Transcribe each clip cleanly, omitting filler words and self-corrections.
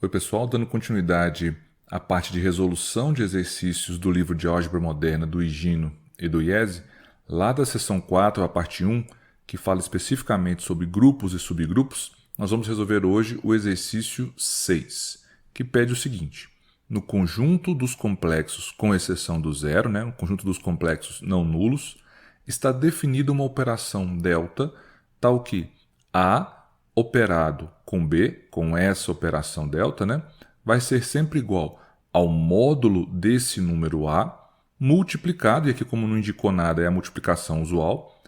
Oi pessoal, dando continuidade à parte de resolução de exercícios do livro de Álgebra Moderna do Higino e do Iese, lá da seção 4, a parte 1, que fala especificamente sobre grupos e subgrupos, nós vamos resolver hoje o exercício 6, que pede o seguinte: no conjunto dos complexos com exceção do zero, no conjunto dos complexos não nulos, está definida uma operação delta tal que A operado com B, com essa operação delta, vai ser sempre igual ao módulo desse número A, multiplicado, e aqui como não indicou nada é a multiplicação usual,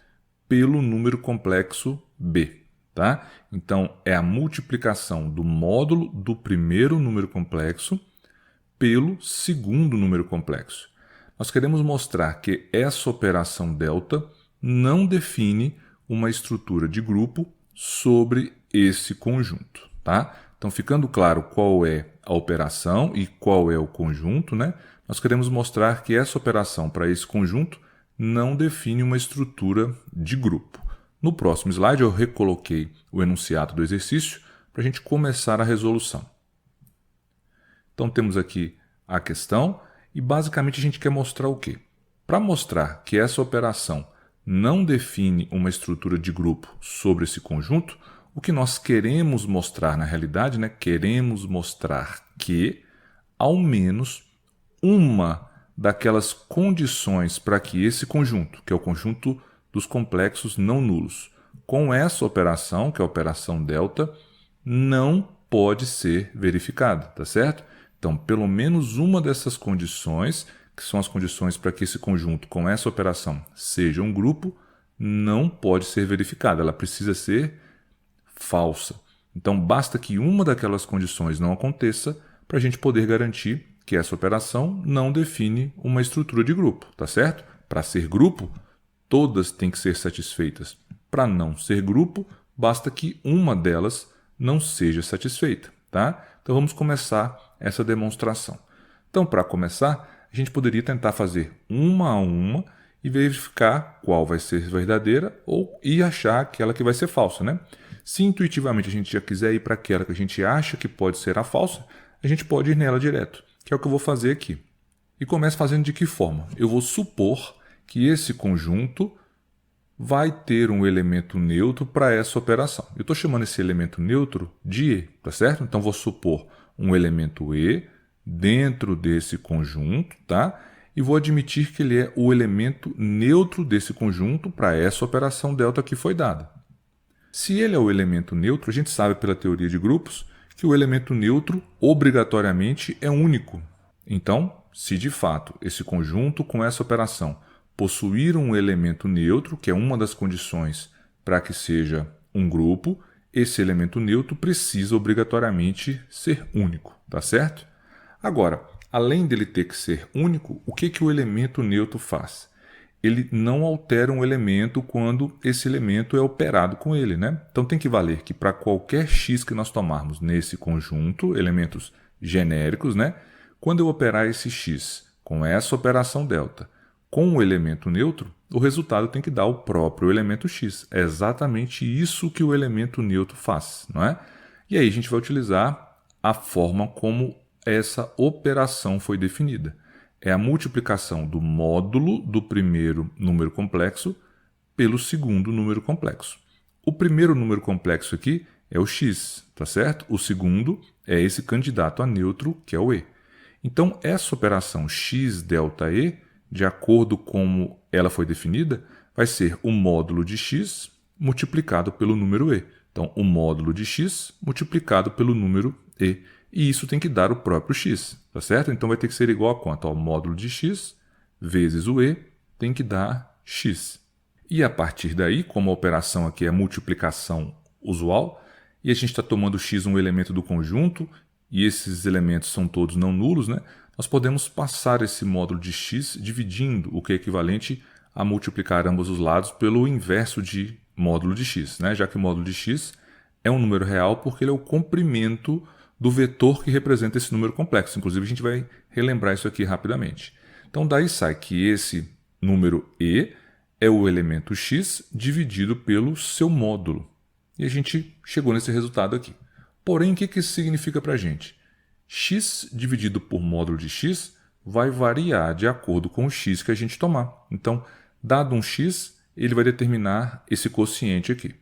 pelo número complexo B. Tá? Então, é a multiplicação do módulo do primeiro número complexo pelo segundo número complexo. Nós queremos mostrar que essa operação delta não define uma estrutura de grupo sobre esse conjunto, tá? Então, ficando claro qual é a operação e qual é o conjunto, nós queremos mostrar que essa operação para esse conjunto não define uma estrutura de grupo. No próximo slide, eu recoloquei o enunciado do exercício para a gente começar a resolução. Então, temos aqui a questão e, basicamente, a gente quer mostrar o quê? Para mostrar que essa operação não define uma estrutura de grupo sobre esse conjunto, o que nós queremos mostrar na realidade, queremos mostrar que, ao menos, uma daquelas condições para que esse conjunto, que é o conjunto dos complexos não nulos, com essa operação, que é a operação delta, não pode ser verificada, tá certo? Então, pelo menos uma dessas condições, que são as condições para que esse conjunto com essa operação seja um grupo, não pode ser verificada, ela precisa ser falsa. Então, basta que uma daquelas condições não aconteça para a gente poder garantir que essa operação não define uma estrutura de grupo, tá certo? Para ser grupo, todas têm que ser satisfeitas. Para não ser grupo, basta que uma delas não seja satisfeita, tá? Então, vamos começar essa demonstração. Então, para começar, a gente poderia tentar fazer uma a uma e verificar qual vai ser verdadeira e achar aquela que vai ser falsa, Se intuitivamente a gente já quiser ir para aquela que a gente acha que pode ser a falsa, a gente pode ir nela direto, que é o que eu vou fazer aqui. E começo fazendo de que forma? Eu vou supor que esse conjunto vai ter um elemento neutro para essa operação. Eu estou chamando esse elemento neutro de E, tá certo? Então, vou supor um elemento E dentro desse conjunto, tá? E vou admitir que ele é o elemento neutro desse conjunto para essa operação delta que foi dada. Se ele é o elemento neutro, a gente sabe pela teoria de grupos que o elemento neutro obrigatoriamente é único. Então, se de fato esse conjunto com essa operação possuir um elemento neutro, que é uma das condições para que seja um grupo, esse elemento neutro precisa obrigatoriamente ser único, tá certo? Agora, além dele ter que ser único, o que o elemento neutro faz? Ele não altera um elemento quando esse elemento é operado com ele, Então tem que valer que para qualquer x que nós tomarmos nesse conjunto, elementos genéricos, quando eu operar esse x com essa operação delta com o elemento neutro, o resultado tem que dar o próprio elemento x. É exatamente isso que o elemento neutro faz, não é? E aí a gente vai utilizar a forma como essa operação foi definida. É a multiplicação do módulo do primeiro número complexo pelo segundo número complexo. O primeiro número complexo aqui é o x, tá certo? O segundo é esse candidato a neutro, que é o E. Então, essa operação x delta E, de acordo com como ela foi definida, vai ser o módulo de x multiplicado pelo número E. Então, o módulo de x multiplicado pelo número E. E isso tem que dar o próprio x, tá certo? Então, vai ter que ser igual a quanto? Ao módulo de x vezes o E tem que dar x. E a partir daí, como a operação aqui é multiplicação usual, e a gente está tomando x um elemento do conjunto, e esses elementos são todos não nulos, nós podemos passar esse módulo de x dividindo, o que é equivalente a multiplicar ambos os lados pelo inverso de módulo de x, já que o módulo de x é um número real porque ele é o comprimento do vetor que representa esse número complexo. Inclusive, a gente vai relembrar isso aqui rapidamente. Então, daí sai que esse número E é o elemento x dividido pelo seu módulo. E a gente chegou nesse resultado aqui. Porém, o que isso significa para a gente? x dividido por módulo de x vai variar de acordo com o x que a gente tomar. Então, dado um x, ele vai determinar esse quociente aqui.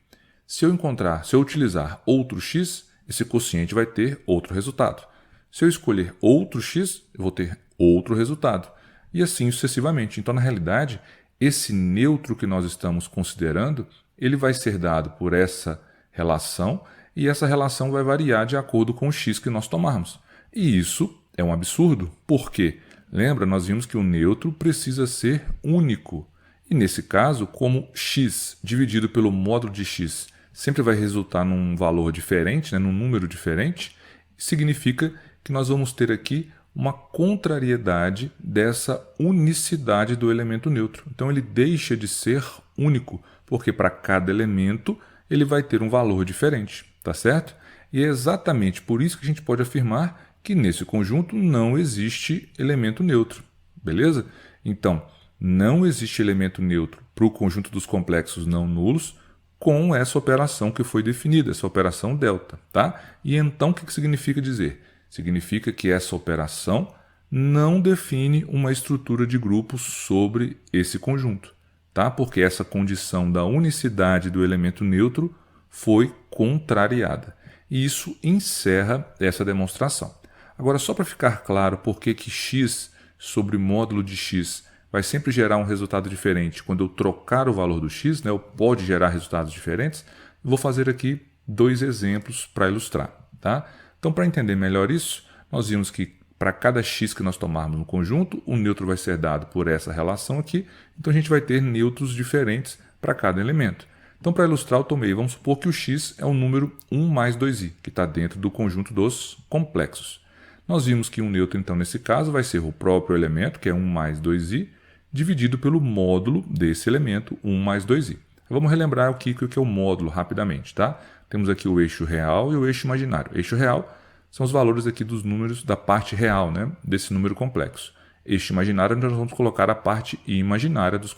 Se eu utilizar outro x, esse quociente vai ter outro resultado. Se eu escolher outro x, eu vou ter outro resultado. E assim sucessivamente. Então, na realidade, esse neutro que nós estamos considerando, ele vai ser dado por essa relação, e essa relação vai variar de acordo com o x que nós tomarmos. E isso é um absurdo. Por quê? Lembra, nós vimos que o neutro precisa ser único. E nesse caso, como x dividido pelo módulo de x sempre vai resultar num valor diferente, num número diferente, significa que nós vamos ter aqui uma contrariedade dessa unicidade do elemento neutro. Então ele deixa de ser único, porque para cada elemento ele vai ter um valor diferente, tá certo? E é exatamente por isso que a gente pode afirmar que nesse conjunto não existe elemento neutro, beleza? Então, não existe elemento neutro para o conjunto dos complexos não nulos com essa operação que foi definida, essa operação delta, tá? E então o que significa dizer? Significa que essa operação não define uma estrutura de grupos sobre esse conjunto, tá? Porque essa condição da unicidade do elemento neutro foi contrariada. E isso encerra essa demonstração. Agora, só para ficar claro por que x sobre módulo de x vai sempre gerar um resultado diferente quando eu trocar o valor do x, ou pode gerar resultados diferentes, eu vou fazer aqui dois exemplos para ilustrar, tá? Então, para entender melhor isso, nós vimos que para cada x que nós tomarmos no conjunto, o neutro vai ser dado por essa relação aqui, então a gente vai ter neutros diferentes para cada elemento. Então, para ilustrar, eu tomei, vamos supor que o x é o número 1 mais 2i, que está dentro do conjunto dos complexos. Nós vimos que um neutro, então, nesse caso, vai ser o próprio elemento, que é 1 mais 2i, dividido pelo módulo desse elemento, 1 mais 2i. Vamos relembrar o que é o módulo rapidamente, tá? Temos aqui o eixo real e o eixo imaginário. O eixo real são os valores aqui dos números da parte real, desse número complexo. Eixo imaginário, nós vamos colocar a parte imaginária desse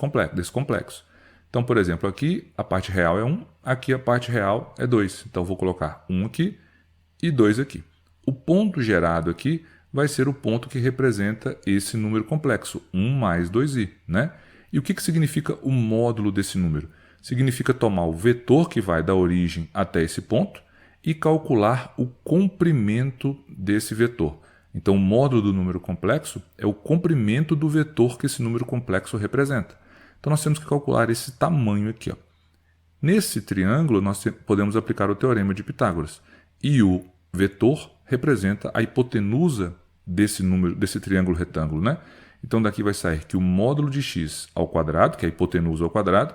complexo. Então, por exemplo, aqui a parte real é 1, aqui a parte real é 2. Então, eu vou colocar 1 aqui e 2 aqui. O ponto gerado aqui vai ser o ponto que representa esse número complexo, 1 mais 2i. E o que significa o módulo desse número? Significa tomar o vetor que vai da origem até esse ponto e calcular o comprimento desse vetor. Então, o módulo do número complexo é o comprimento do vetor que esse número complexo representa. Então, nós temos que calcular esse tamanho aqui. Nesse triângulo, nós podemos aplicar o teorema de Pitágoras. E o vetor representa a hipotenusa desse triângulo retângulo. Então, daqui vai sair que o módulo de x ao quadrado, que é a hipotenusa ao quadrado,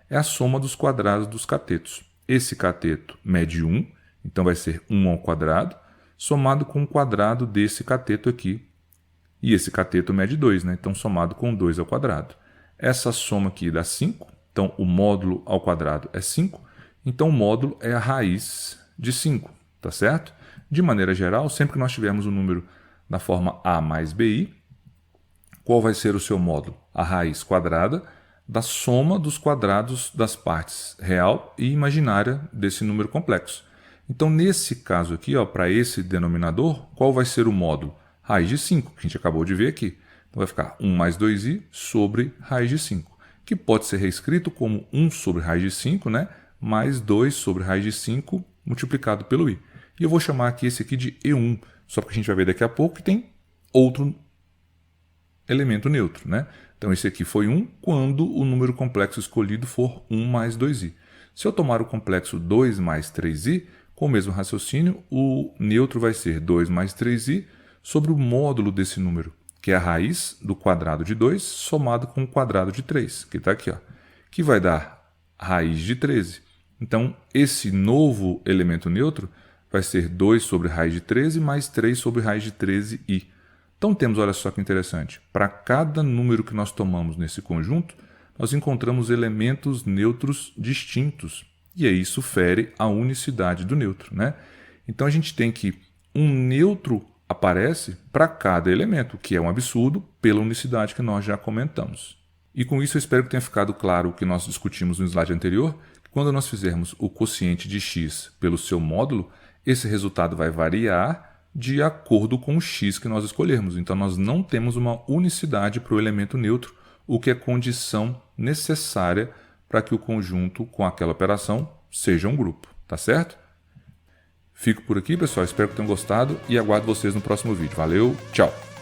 é a soma dos quadrados dos catetos. Esse cateto mede 1, então vai ser 1 ao quadrado, somado com o quadrado desse cateto aqui. E esse cateto mede 2, então somado com 2 ao quadrado. Essa soma aqui dá 5, então o módulo ao quadrado é 5, então o módulo é a raiz de 5, tá certo? De maneira geral, sempre que nós tivermos um número da forma a mais bi, qual vai ser o seu módulo? A raiz quadrada da soma dos quadrados das partes real e imaginária desse número complexo. Então, nesse caso aqui, para esse denominador, qual vai ser o módulo? Raiz de 5, que a gente acabou de ver aqui. Então, vai ficar 1 mais 2i sobre raiz de 5, que pode ser reescrito como 1 sobre raiz de 5, mais 2 sobre raiz de 5 multiplicado pelo i. E eu vou chamar aqui esse aqui de E1, só porque a gente vai ver daqui a pouco que tem outro elemento neutro. Então, esse aqui foi 1 quando o número complexo escolhido for 1 mais 2i. Se eu tomar o complexo 2 mais 3i, com o mesmo raciocínio, o neutro vai ser 2 mais 3i sobre o módulo desse número, que é a raiz do quadrado de 2 somado com o quadrado de 3, que está aqui, que vai dar raiz de 13. Então, esse novo elemento neutro vai ser 2 sobre raiz de 13 mais 3 sobre raiz de 13i. Então, temos, olha só que interessante, para cada número que nós tomamos nesse conjunto, nós encontramos elementos neutros distintos. E aí isso fere a unicidade do neutro. Então, a gente tem que um neutro aparece para cada elemento, que é um absurdo pela unicidade que nós já comentamos. E com isso eu espero que tenha ficado claro o que nós discutimos no slide anterior, que quando nós fizermos o quociente de x pelo seu módulo, esse resultado vai variar de acordo com o x que nós escolhermos. Então, nós não temos uma unicidade para o elemento neutro, o que é condição necessária para que o conjunto com aquela operação seja um grupo, tá certo? Fico por aqui, pessoal. Espero que tenham gostado e aguardo vocês no próximo vídeo. Valeu, tchau!